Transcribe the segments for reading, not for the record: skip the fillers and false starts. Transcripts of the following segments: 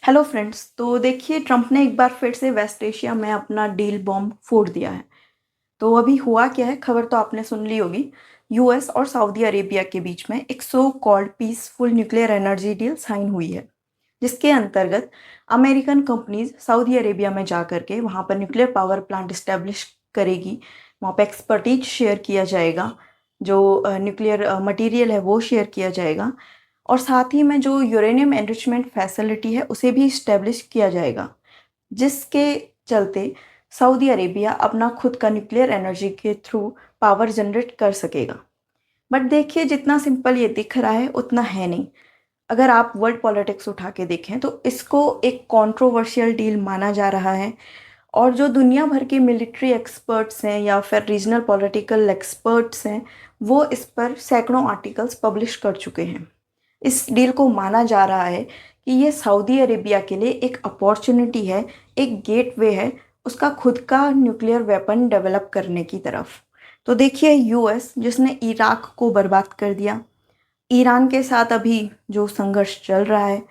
Hello friends. तो देखिए, Trump ने एक बार फिर से वेस्ट एशिया में अपना डील बॉम्ब फोड़ दिया है। तो अभी हुआ क्या है, खबर तो आपने सुन ली होगी। यूएस और सऊदी अरेबिया के बीच में एक so called peaceful nuclear energy deal sign हुई है, जिसके अंतर्गत अमेरिकन कंपनीज सऊदी अरेबिया में जा करके वहाँ पर न्यूक्लियर पावर प्लांट इस्टेब्लिश करेगी। वहाँ पर एक्सपर्टीज शेयर किया जाएगा, जो न्यूक्लियर मटेरियल है वो शेयर किया जाएगा, और साथ ही में जो यूरेनियम एनरिचमेंट फैसिलिटी है उसे भी इस्टेब्लिश किया जाएगा, जिसके चलते सऊदी अरेबिया अपना खुद का न्यूक्लियर एनर्जी के थ्रू पावर जनरेट कर सकेगा। बट देखिए, जितना सिंपल ये दिख रहा है उतना है नहीं। अगर आप वर्ल्ड पॉलिटिक्स उठा के देखें तो इसको एक कंट्रोवर्शियल डील माना जा रहा है, और जो दुनिया भर के मिलिट्री एक्सपर्ट्स हैं या फिर रीजनल पॉलिटिकल एक्सपर्ट्स हैं, वो इस पर सैकड़ों आर्टिकल्स पब्लिश कर चुके हैं। इस डील को माना जा रहा है कि ये सऊदी अरेबिया के लिए एक अपॉर्चुनिटी है, एक गेटवे है उसका खुद का न्यूक्लियर वेपन डेवलप करने की तरफ। तो देखिए, यूएस जिसने इराक को बर्बाद कर दिया, ईरान के साथ अभी जो संघर्ष चल रहा है,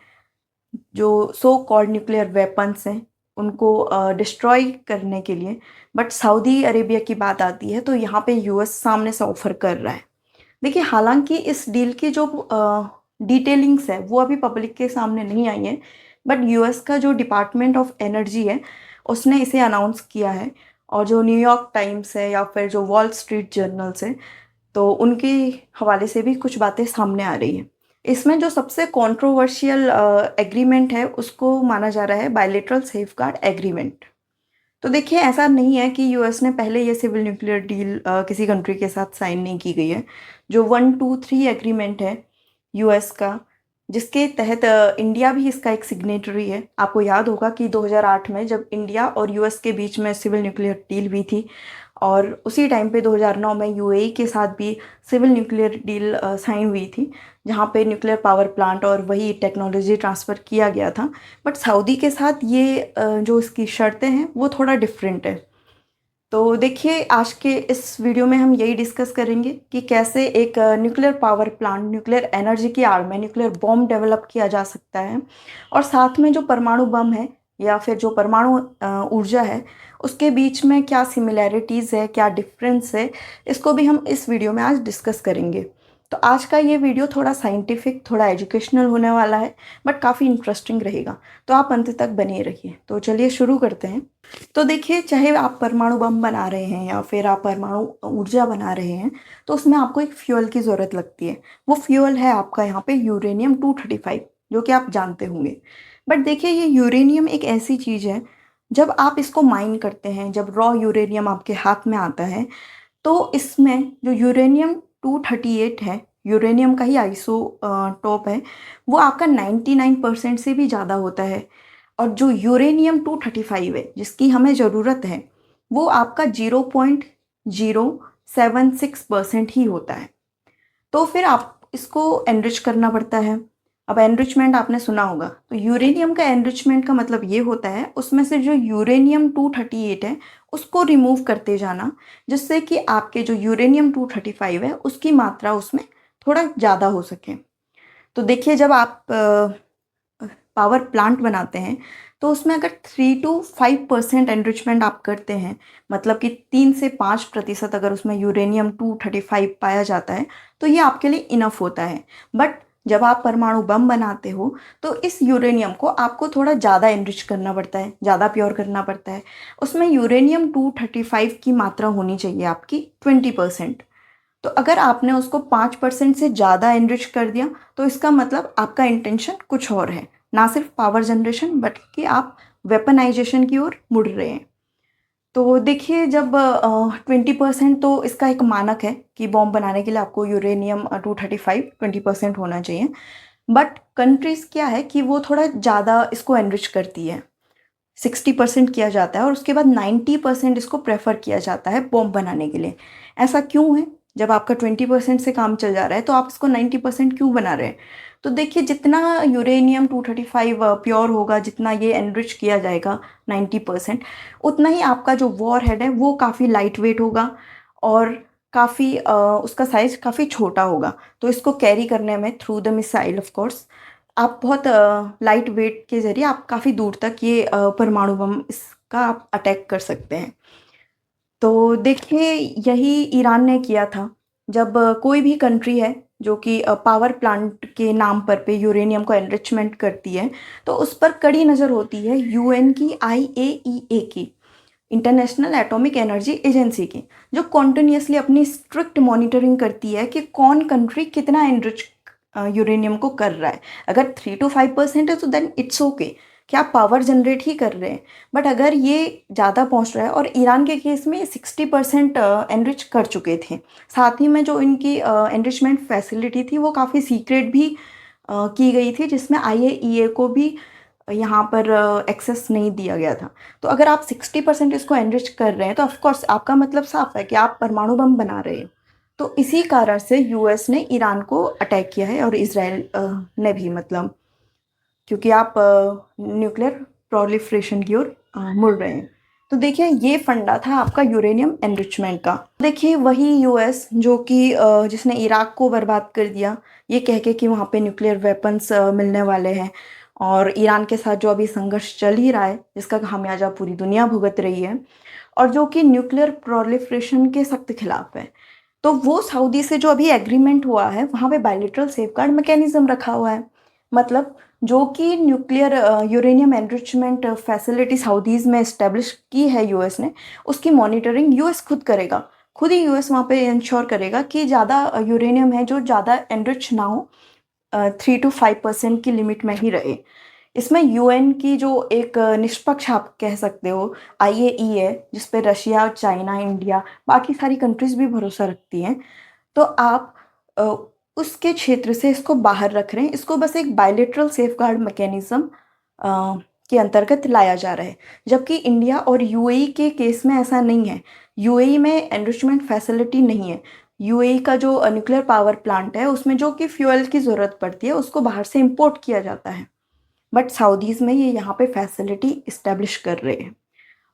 जो सो कॉल्ड न्यूक्लियर वेपन्स हैं उनको डिस्ट्रॉय करने के लिए, बट सऊदी अरेबिया की बात आती है तो यहाँ पे यूएस सामने से ऑफर कर रहा है। देखिए, हालांकि इस डील की जो डिटेलिंग्स है वो अभी पब्लिक के सामने नहीं आई है, बट यूएस का जो डिपार्टमेंट ऑफ एनर्जी है उसने इसे अनाउंस किया है। और जो न्यूयॉर्क टाइम्स है या फिर जो वॉल स्ट्रीट जर्नल्स है, तो उनके हवाले से भी कुछ बातें सामने आ रही हैं। इसमें जो सबसे कंट्रोवर्शियल एग्रीमेंट है उसको माना जा रहा है बायलेटरल सेफगार्ड एग्रीमेंट। तो देखिए, ऐसा नहीं है कि यूएस ने पहले ये सिविल न्यूक्लियर डील किसी कंट्री के साथ साइन नहीं की गई है। जो 1, 2, 3 एग्रीमेंट है यूएस का, जिसके तहत इंडिया भी इसका एक सिग्नेटरी है। आपको याद होगा कि 2008 में जब इंडिया और यूएस के बीच में सिविल न्यूक्लियर डील हुई थी, और उसी टाइम पे 2009 में यूएई के साथ भी सिविल न्यूक्लियर डील साइन हुई थी, जहाँ पे न्यूक्लियर पावर प्लांट और वही टेक्नोलॉजी ट्रांसफ़र किया गया था। बट सऊदी के साथ ये जो इसकी शर्तें हैं वो थोड़ा डिफरेंट है। तो देखिए, आज के इस वीडियो में हम यही डिस्कस करेंगे कि कैसे एक nuclear power plant, nuclear energy की आड़ में न्यूक्लियर बॉम्ब डेवलप किया जा सकता है, और साथ में जो परमाणु बम है या फिर जो परमाणु ऊर्जा है उसके बीच में क्या सिमिलैरिटीज़ है, क्या डिफरेंस है, इसको भी हम इस वीडियो में आज डिस्कस करेंगे। तो आज का ये वीडियो थोड़ा साइंटिफिक, थोड़ा एजुकेशनल होने वाला है, बट काफ़ी इंटरेस्टिंग रहेगा। तो आप अंत तक बने रहिए। तो चलिए शुरू करते हैं। तो देखिए, चाहे आप परमाणु बम बना रहे हैं या फिर आप परमाणु ऊर्जा बना रहे हैं, तो उसमें आपको एक फ्यूल की ज़रूरत लगती है। वो फ्यूल है आपका यहाँ पे यूरेनियम 235, जो कि आप जानते होंगे। बट देखिए, ये यूरेनियम एक ऐसी चीज़ है, जब आप इसको माइन करते हैं, जब रॉ यूरेनियम आपके हाथ में आता है, तो इसमें जो यूरेनियम 238 है, यूरेनियम का ही आइसो टॉप है, वो आपका 99% से भी ज़्यादा होता है। और जो यूरेनियम 235 है जिसकी हमें ज़रूरत है, वो आपका 0.076% ही होता है। तो फिर आप इसको एनरिच करना पड़ता है। अब एनरिचमेंट आपने सुना होगा, तो यूरेनियम का एनरिचमेंट का मतलब ये होता है उसमें से जो यूरेनियम 238 है उसको रिमूव करते जाना, जिससे कि आपके जो यूरेनियम 235 है उसकी मात्रा उसमें थोड़ा ज़्यादा हो सके। तो देखिए, जब आप पावर प्लांट बनाते हैं तो उसमें अगर 3 to 5% एनरिचमेंट आप करते हैं, मतलब कि 3 से 5% अगर उसमें यूरेनियम 235 पाया जाता है, तो ये आपके लिए इनफ होता है। बट जब आप परमाणु बम बनाते हो तो इस यूरेनियम को आपको थोड़ा ज़्यादा एनरिच करना पड़ता है, ज़्यादा प्योर करना पड़ता है। उसमें यूरेनियम 235 की मात्रा होनी चाहिए आपकी 20%। तो अगर आपने उसको 5% से ज़्यादा एनरिच कर दिया, तो इसका मतलब आपका इंटेंशन कुछ और है, ना सिर्फ पावर जनरेशन बट कि आप वेपनाइजेशन की ओर मुड़ रहे हैं। तो देखिए, जब 20%, तो इसका एक मानक है कि बॉम्ब बनाने के लिए आपको यूरेनियम 235 20% होना चाहिए। बट कंट्रीज़ क्या है कि वो थोड़ा ज़्यादा इसको एनरिच करती है, 60% किया जाता है, और उसके बाद 90% इसको प्रेफर किया जाता है बॉम्ब बनाने के लिए। ऐसा क्यों है? जब आपका 20% से काम चल जा रहा है तो आप इसको 90% क्यों बना रहे हैं? तो देखिए, जितना यूरेनियम 235 प्योर होगा, जितना ये एनरिच किया जाएगा 90%, उतना ही आपका जो वॉर हेड है वो काफ़ी लाइट वेट होगा, और काफ़ी उसका साइज़ काफ़ी छोटा होगा। तो इसको कैरी करने में through the missile of course आप बहुत लाइट वेट के ज़रिए आप काफ़ी दूर तक ये परमाणु बम इसका आप अटैक कर सकते हैं। तो देखिए यही ईरान ने किया था। जब कोई भी कंट्री है जो कि पावर प्लांट के नाम पर पे यूरेनियम को एनरिचमेंट करती है, तो उस पर कड़ी नज़र होती है यूएन की, आईएईए की, इंटरनेशनल एटॉमिक एनर्जी एजेंसी की, जो कॉन्टिन्यूसली अपनी स्ट्रिक्ट मॉनिटरिंग करती है कि कौन कंट्री कितना एनरिच यूरेनियम को कर रहा है। अगर 3 to 5% है तो देन इट्स ओके कि आप पावर जनरेट ही कर रहे हैं। बट अगर ये ज़्यादा पहुंच रहा है, और ईरान के केस में 60% एनरिच कर चुके थे। साथ ही में जो इनकी एनरिचमेंट फैसिलिटी थी वो काफ़ी सीक्रेट भी की गई थी, जिसमें आईएईए को भी यहाँ पर एक्सेस नहीं दिया गया था। तो अगर आप 60% इसको एनरिच कर रहे हैं तो ऑफकोर्स आपका मतलब साफ है कि आप परमाणु बम बना रहे हैं। तो इसी कारण से यूएस ने ईरान को अटैक किया है, और इसराइल ने भी, मतलब क्योंकि आप न्यूक्लियर प्रोलिफरेशन की ओर मुड़ रहे हैं। तो देखिए ये फंडा था आपका यूरेनियम एनरिचमेंट का। देखिए वही यूएस जो कि जिसने इराक को बर्बाद कर दिया, ये कह के कि वहाँ पे न्यूक्लियर वेपन्स मिलने वाले हैं, और ईरान के साथ जो अभी संघर्ष चल ही रहा है जिसका खामियाजा पूरी दुनिया भुगत रही है, और जो कि न्यूक्लियर प्रोलिफरेशन के सख्त खिलाफ है। तो वो सऊदी से जो अभी एग्रीमेंट हुआ है वहाँ पे बायलैटरल सेफगार्ड मैकेनिज्म रखा हुआ है। मतलब जो कि nuclear uranium enrichment facility Saudis में इस्टेब्लिश की है यूएस ने, उसकी मॉनिटरिंग यूएस खुद करेगा। खुद ही यूएस वहाँ पे इंश्योर करेगा कि ज़्यादा यूरेनियम है जो ज़्यादा एनरिच ना हो, 3 to 5% की लिमिट में ही रहे। इसमें यूएन की जो एक निष्पक्ष आप कह सकते हो आईएई है, जिस पे रशिया, चाइना, इंडिया, बाकी सारी कंट्रीज भी भरोसा रखती हैं। तो आप अ, उसके क्षेत्र से इसको बाहर रख रहे हैं। इसको बस एक बायलैटरल सेफगार्ड मैकेनिज्म के अंतर्गत लाया जा रहा है। जबकि इंडिया और यूएई के केस में ऐसा नहीं है। यूएई में एनरिचमेंट फैसिलिटी नहीं है। यूएई का जो न्यूक्लियर पावर प्लांट है उसमें जो कि फ्यूल की ज़रूरत पड़ती है उसको बाहर से इंपोर्ट किया जाता है। बट सऊदीज़ में ये यहाँ पे फैसिलिटी इस्टेब्लिश कर रहे हैं,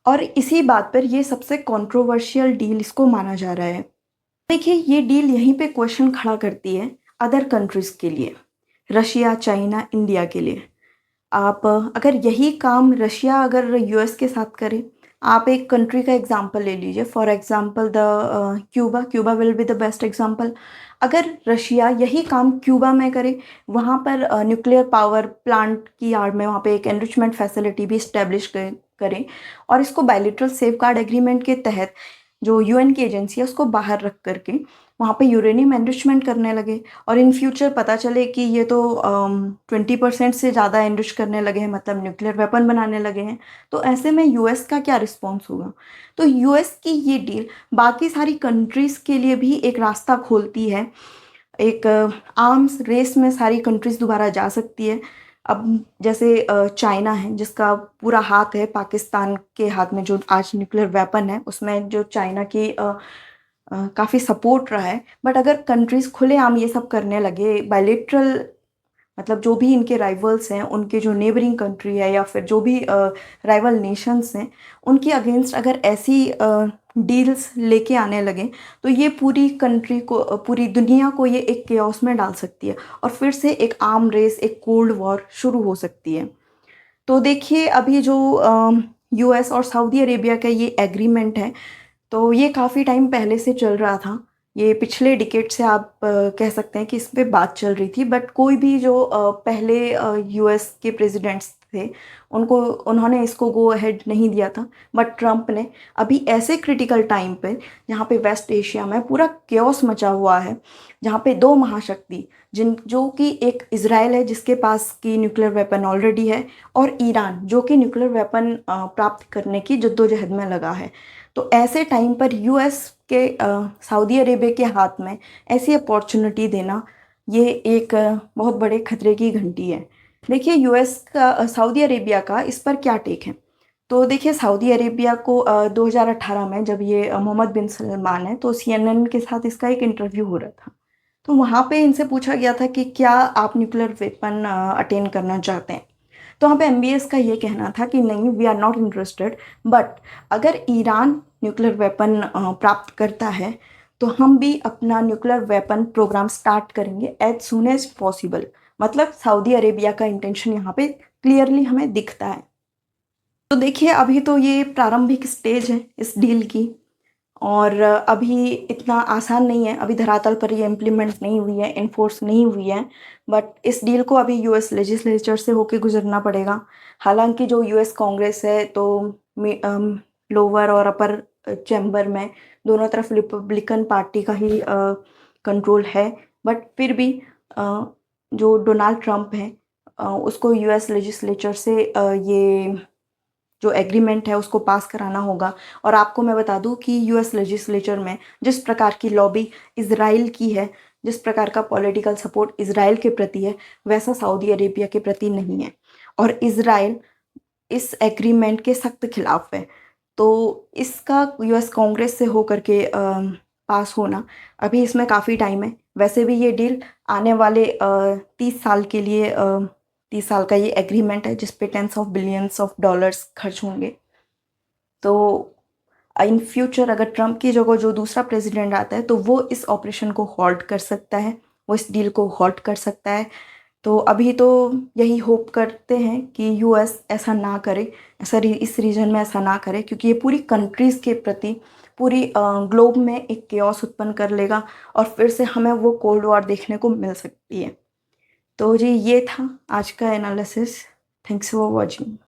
और इसी बात पर ये सबसे कंट्रोवर्शियल डील इसको माना जा रहा है। देखिए ये डील यहीं पे क्वेश्चन खड़ा करती है अदर कंट्रीज़ के लिए, रशिया, चाइना, इंडिया के लिए। आप अगर यही काम रशिया अगर यूएस के साथ करे, आप एक कंट्री का एग्जांपल ले लीजिए, for example the Cuba. Cuba will be the best example. अगर रशिया यही काम क्यूबा में करे, वहाँ पर न्यूक्लियर पावर प्लांट की आड़ में वहाँ पे एक एनरिचमेंट फैसिलिटी भी इस्टेब्लिश करें, और इसको बायलैटरल सेफगार्ड एग्रीमेंट के तहत जो यूएन की एजेंसी है उसको बाहर रख करके वहाँ पे यूरेनियम एनरिचमेंट करने लगे, और इन फ्यूचर पता चले कि ये तो 20% से ज़्यादा एनरिच करने लगे हैं, मतलब न्यूक्लियर वेपन बनाने लगे हैं, तो ऐसे में यूएस का क्या रिस्पॉन्स होगा? तो यूएस की ये डील बाकी सारी कंट्रीज़ के लिए भी एक रास्ता खोलती है। एक आर्म्स रेस में सारी कंट्रीज़ दोबारा जा सकती है। अब जैसे चाइना है जिसका पूरा हाथ है पाकिस्तान के हाथ में, जो आज न्यूक्लियर वेपन है उसमें जो चाइना की काफ़ी सपोर्ट रहा है। बट अगर कंट्रीज़ खुलेआम ये सब करने लगे बायलैटरल, मतलब जो भी इनके राइवल्स हैं, उनके जो नेबरिंग कंट्री है या फिर जो भी राइवल नेशंस हैं, उनके अगेंस्ट अगर ऐसी डील्स लेके आने लगे, तो ये पूरी कंट्री को, पूरी दुनिया को ये एक केओस में डाल सकती है, और फिर से एक आर्म रेस, एक कोल्ड वॉर शुरू हो सकती है। तो देखिए अभी जो यूएस और सऊदी अरेबिया का ये एग्रीमेंट है, तो ये काफ़ी टाइम पहले से चल रहा था। ये पिछले डिकेड से आप कह सकते हैं कि इस पे बात चल रही थी, बट कोई भी जो पहले यूएस के प्रेसिडेंट्स थे उनको उन्होंने इसको गो अहेड नहीं दिया था। बट ट्रम्प ने अभी ऐसे क्रिटिकल टाइम पे, जहाँ पे वेस्ट एशिया में पूरा केओस मचा हुआ है, जहाँ पे दो महाशक्ति, जिन जो कि एक इजराइल है जिसके पास की न्यूक्लियर वेपन ऑलरेडी है, और ईरान जो कि न्यूक्लियर वेपन प्राप्त करने की जद्दोजहद में लगा है। तो ऐसे टाइम पर यूएस के सऊदी अरेबिया के हाथ में ऐसी अपॉर्चुनिटी देना, ये एक बहुत बड़े खतरे की घंटी है। देखिए यूएस का सऊदी अरेबिया का इस पर क्या टेक है? तो देखिए सऊदी अरेबिया को 2018 में जब ये मोहम्मद बिन सलमान है, तो सीएनएन के साथ इसका एक इंटरव्यू हो रहा था। तो वहाँ पे इनसे पूछा गया था कि क्या आप न्यूक्लियर वेपन अटेन करना चाहते हैं? तो वहाँ पे एमबीएस का ये कहना था कि नहीं, we are not interested, but अगर ईरान न्यूक्लियर वेपन प्राप्त करता है तो हम भी अपना न्यूक्लियर वेपन प्रोग्राम स्टार्ट करेंगे एज सून एज पॉसिबल। मतलब सऊदी अरेबिया का इंटेंशन यहाँ पे क्लियरली हमें दिखता है। तो देखिए अभी तो ये प्रारंभिक स्टेज है इस डील की, और अभी इतना आसान नहीं है, अभी धरातल पर ये इम्प्लीमेंट नहीं हुई है, इन्फोर्स नहीं हुई है। बट इस डील को अभी यूएस लेजिस्लेचर से होके गुजरना पड़ेगा। हालांकि जो यूएस कांग्रेस है तो लोअर और अपर चैम्बर में दोनों तरफ रिपब्लिकन पार्टी का ही कंट्रोल है। बट फिर भी जो डोनाल्ड ट्रंप है उसको यूएस लेजिस्लेचर से ये जो एग्रीमेंट है उसको पास कराना होगा। और आपको मैं बता दूं कि यूएस लेजिस्लेचर में जिस प्रकार की लॉबी इजराइल की है, जिस प्रकार का पॉलिटिकल सपोर्ट इजराइल के प्रति है, वैसा सऊदी अरेबिया के प्रति नहीं है। और इजराइल इस एग्रीमेंट के सख्त खिलाफ है। तो इसका यूएस कांग्रेस से होकर के पास होना, अभी इसमें काफ़ी टाइम है। वैसे भी ये डील आने वाले 30 साल के लिए 30 साल का ये एग्रीमेंट है जिस पे tens of billions of dollars खर्च होंगे। तो इन फ्यूचर अगर ट्रम्प की जगह जो दूसरा प्रेसिडेंट आता है तो वो इस ऑपरेशन को हॉल्ट कर सकता है, वो इस डील को हॉल्ट कर सकता है। तो अभी तो यही होप करते हैं कि यूएस ऐसा ना करे, इस रीजन में ऐसा ना करे, क्योंकि ये पूरी कंट्रीज़ के प्रति, पूरी ग्लोब में एक केओस उत्पन्न कर लेगा और फिर से हमें वो कोल्ड वॉर देखने को मिल सकती है। तो जी ये था आज का एनालिसिस। Thanks for watching.